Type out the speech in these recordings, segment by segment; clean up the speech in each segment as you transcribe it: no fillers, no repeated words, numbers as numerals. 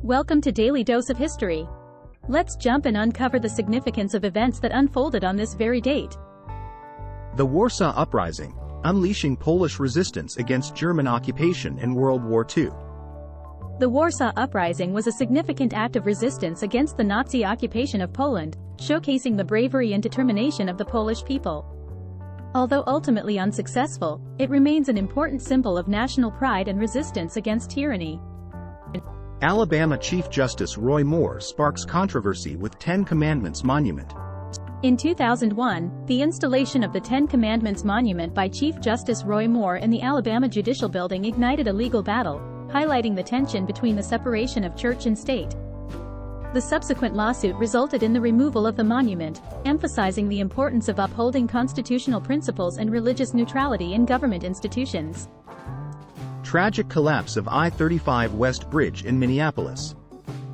Welcome to Daily Dose of History. Let's jump and uncover the significance of events that unfolded on this very date. The Warsaw Uprising, unleashing Polish resistance against German occupation in World War II. The Warsaw Uprising was a significant act of resistance against the Nazi occupation of Poland, showcasing the bravery and determination of the Polish people. Although ultimately unsuccessful, it remains an important symbol of national pride and resistance against tyranny. Alabama Chief Justice Roy Moore sparks controversy with Ten Commandments Monument. In 2001, the installation of the Ten Commandments Monument by Chief Justice Roy Moore in the Alabama Judicial Building ignited a legal battle, highlighting the tension between the separation of church and state. The subsequent lawsuit resulted in the removal of the monument, emphasizing the importance of upholding constitutional principles and religious neutrality in government institutions. Tragic collapse of I-35 West Bridge in Minneapolis.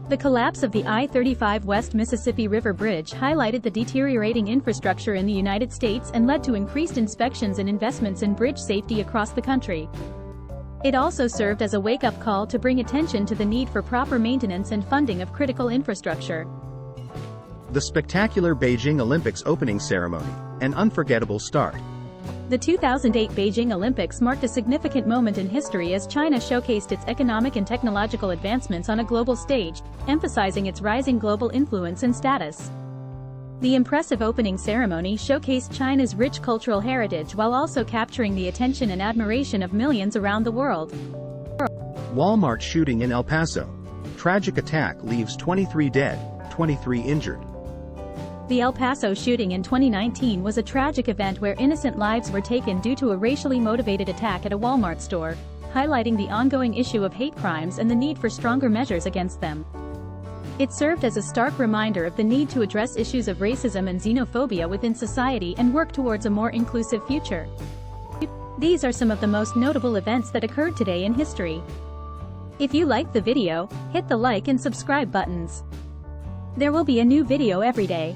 The collapse of the I-35W Mississippi River Bridge highlighted the deteriorating infrastructure in the United States and led to increased inspections and investments in bridge safety across the country. It also served as a wake-up call to bring attention to the need for proper maintenance and funding of critical infrastructure. The spectacular Beijing Olympics opening ceremony, an unforgettable start. The 2008 Beijing Olympics marked a significant moment in history as China showcased its economic and technological advancements on a global stage, emphasizing its rising global influence and status. The impressive opening ceremony showcased China's rich cultural heritage while also capturing the attention and admiration of millions around the world. Walmart shooting in El Paso. Tragic attack leaves 23 dead, 23 injured. The El Paso shooting in 2019 was a tragic event where innocent lives were taken due to a racially motivated attack at a Walmart store, highlighting the ongoing issue of hate crimes and the need for stronger measures against them. It served as a stark reminder of the need to address issues of racism and xenophobia within society and work towards a more inclusive future. These are some of the most notable events that occurred today in history. If you liked the video, hit the like and subscribe buttons. There will be a new video every day.